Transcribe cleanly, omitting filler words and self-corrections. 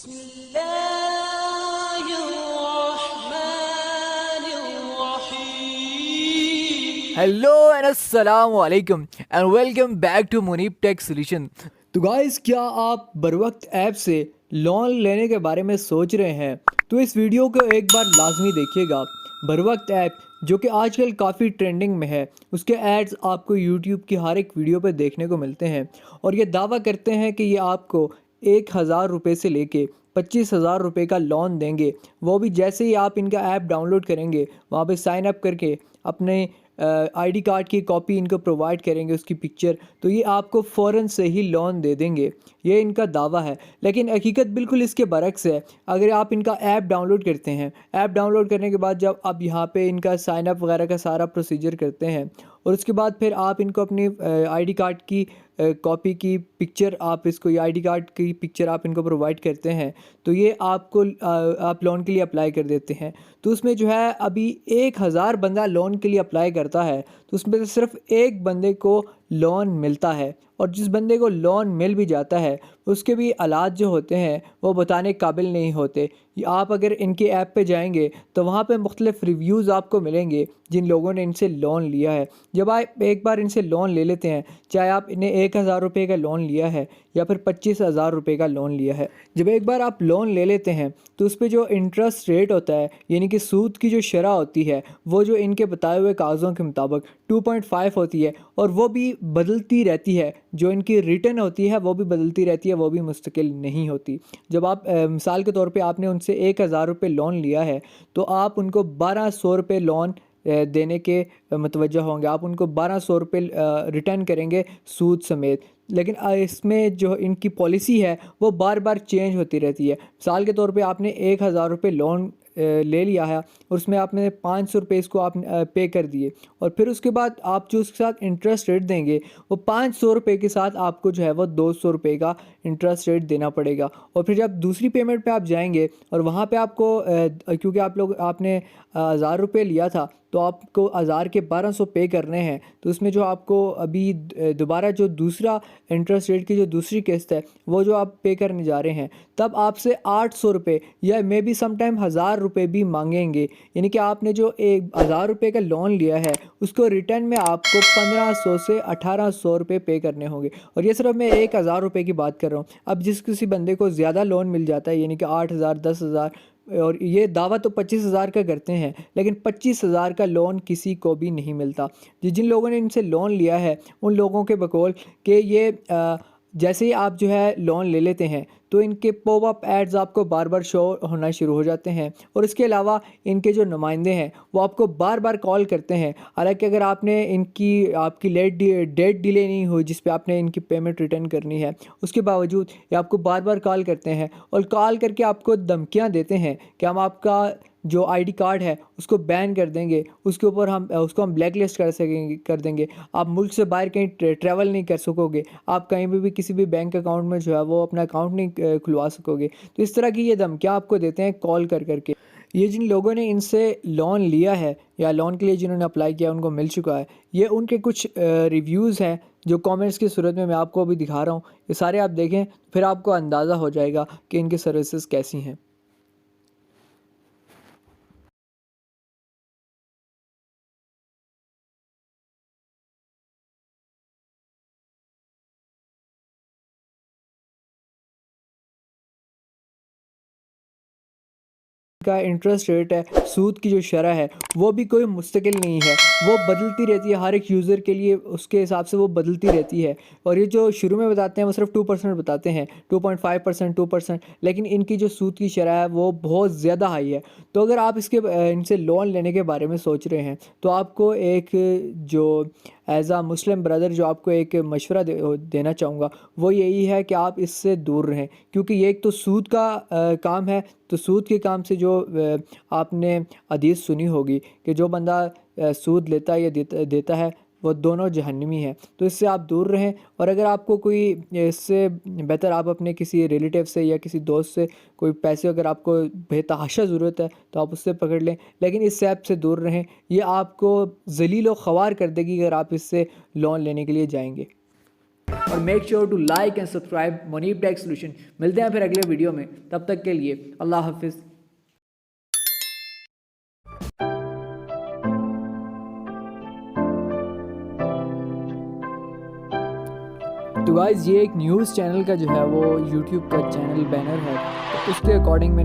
Hello and अस्सलाम वालेकुम and welcome back to Munib tech solution. तो गाइस, क्या आप बरवक्त ऐप से लोन लेने के बारे में सोच रहे हैं तो इस वीडियो को एक बार लाजमी देखिएगा। बरवक्त ऐप जो कि आजकल काफ़ी ट्रेंडिंग में है, उसके एड्स आपको यूट्यूब की हर एक वीडियो पर देखने को मिलते हैं और ये दावा करते हैं कि ये आपको 1,000 रुपये से लेके 25,000 रुपये का लोन देंगे। वो भी जैसे ही आप इनका ऐप डाउनलोड करेंगे, वहाँ पे साइन अप करके अपने आईडी कार्ड की कॉपी इनको प्रोवाइड करेंगे, उसकी पिक्चर, तो ये आपको फ़ौरन से ही लोन दे देंगे। ये इनका दावा है, लेकिन हकीकत बिल्कुल इसके बरक्स है। अगर आप इनका ऐप डाउनलोड करते हैं, ऐप डाउनलोड करने के बाद जब आप यहाँ पे इनका साइन अप वगैरह का सारा प्रोसीजर करते हैं और उसके बाद फिर आप इनको अपनी आईडी कार्ड की कॉपी की पिक्चर, आप इसको ये आईडी कार्ड की पिक्चर आप इनको प्रोवाइड करते हैं, तो ये आपको आप लोन के लिए अप्लाई कर देते हैं। तो उसमें जो है अभी 1,000 बंदा लोन के लिए अप्लाई करता है, तो उसमें से सिर्फ एक बंदे को लोन मिलता है। और जिस बंदे को लोन मिल भी जाता है उसके भी हालात जो होते हैं वो बताने काबिल नहीं होते। आप अगर इनके ऐप पे जाएंगे तो वहाँ पे मुख्तलिफ़ रिव्यूज़ आपको मिलेंगे जिन लोगों ने इनसे लोन लिया है। जब आप एक बार इनसे लोन ले लेते हैं, चाहे आप इन्हें 1,000 रुपये का लोन लिया है या फिर 25,000 रुपये का लोन लिया है, जब एक बार आप लोन ले लेते हैं तो उस पर जो इंटरेस्ट रेट होता है, यानी कि सूद की जो शरह होती है, वो जो इनके बताए हुए कागज़ों के मुताबिक 2.5 होती है और वो भी बदलती रहती है। जो इनकी रिटर्न होती है वो भी बदलती रहती है, वो भी मुस्तकिल नहीं होती। जब आप मिसाल के तौर पे आपने उनसे 1,000 रुपये लोन लिया है तो आप उनको 1,200 रुपये लोन देने के मतवज्जा होंगे। आप उनको 1,200 रुपये रिटर्न करेंगे सूद समेत। लेकिन इसमें जो इनकी पॉलिसी है वो बार बार चेंज होती रहती है। मिसाल के तौर पे आपने 1,000 रुपये लोन ले लिया है और उसमें आपने 500 रुपये इसको आप पे कर दिए और फिर उसके बाद आप जो उसके साथ इंटरेस्ट रेट देंगे वो 500 रुपये के साथ आपको जो है वो 200 रुपये का इंटरेस्ट रेट देना पड़ेगा। और फिर जब दूसरी पेमेंट पे आप जाएंगे और वहाँ पे आपको क्योंकि आपने 1,000 रुपये लिया था तो आपको 1,000 के 1,200 पे करने हैं, तो उसमें जो आपको अभी दोबारा जो दूसरा इंटरेस्ट रेट की जो दूसरी किस्त है वो जो आप पे करने जा रहे हैं, तब आपसे 800 रुपये या मे बी समटाइम 1,000 रुपये भी मांगेंगे। यानी कि आपने जो 1,000 रुपये का लोन लिया है उसको रिटर्न में आपको 1,500 से 1,800 रुपये पे करने होंगे। और ये सिर्फ मैं 1,000 रुपये की बात कर रहा हूँ। अब जिस किसी बंदे को ज़्यादा लोन मिल जाता है, यानी कि 8,000, 10,000, और ये दावा तो 25,000 का करते हैं, लेकिन 25,000 का लोन किसी को भी नहीं मिलता। जिन लोगों ने इनसे लोन लिया है उन लोगों के बकौल कि ये जैसे ही आप जो है लोन ले लेते हैं तो इनके पॉपअप एड्स आपको बार बार शो होना शुरू हो जाते हैं और इसके अलावा इनके जो नुमाइंदे हैं वो आपको बार बार कॉल करते हैं। हालांकि अगर आपने आपकी डेट डिले नहीं हुई जिस पे आपने इनकी पेमेंट रिटर्न करनी है, उसके बावजूद ये आपको बार बार कॉल करते हैं और कॉल करके आपको धमकियां देते हैं कि हम आपका जो आईडी कार्ड है उसको बैन कर देंगे, उसके ऊपर हम ब्लैक लिस्ट कर देंगे, आप मुल्क से बाहर कहीं ट्रैवल नहीं कर सकोगे, आप कहीं भी किसी भी बैंक अकाउंट में जो है वो अपना अकाउंट नहीं खुलवा सकोगे। तो इस तरह की ये धमकियाँ आपको देते हैं कॉल कर करके। ये जिन लोगों ने इनसे लोन लिया है या लोन के लिए जिन्होंने अप्लाई किया उनको मिल चुका है, ये उनके कुछ रिव्यूज़ हैं जो कमेंट्स की सूरत में मैं आपको अभी दिखा रहा हूँ। ये सारे आप देखें फिर आपको अंदाज़ा हो जाएगा कि इनकी सर्विसेज कैसी हैं। का इंटरेस्ट रेट है, सूद की जो शरह है वो भी कोई मुस्तकिल नहीं है, वो बदलती रहती है। हर एक यूज़र के लिए उसके हिसाब से वो बदलती रहती है। और ये जो शुरू में बताते हैं वो सिर्फ 2% बताते हैं, 2.5%, 2%, लेकिन इनकी जो सूद की शरह है वो बहुत ज़्यादा हाई है। तो अगर आप इनसे लोन लेने के बारे में सोच रहे हैं तो आपको एक जो एज आ मुस्लिम ब्रदर जो आपको एक मशवरा देना चाहूँगा वो यही है कि आप इससे दूर रहें, क्योंकि ये एक तो सूद का काम है। तो सूद के काम से जो आपने हदीस सुनी होगी कि जो बंदा सूद लेता है या देता है वो दोनों जहन्नमी हैं। तो इससे आप दूर रहें। और अगर आपको कोई इससे बेहतर आप अपने किसी रिलेटिव से या किसी दोस्त से कोई पैसे अगर आपको बेतहाशा ज़रूरत है तो आप उससे पकड़ लें, लेकिन इस ऐप से दूर रहें। ये आपको ज़लील व ख़वार कर देगी अगर आप इससे लोन लेने के लिए जाएंगे। और make sure to like and subscribe Munib tech solution. मिलते हैं फिर अगले वीडियो में, तब तक के लिए अल्लाह हाफिज़। तो गाइस ये एक न्यूज़ चैनल का जो है वो यूट्यूब का चैनल बैनर है, तो उसके अकॉर्डिंग मैंने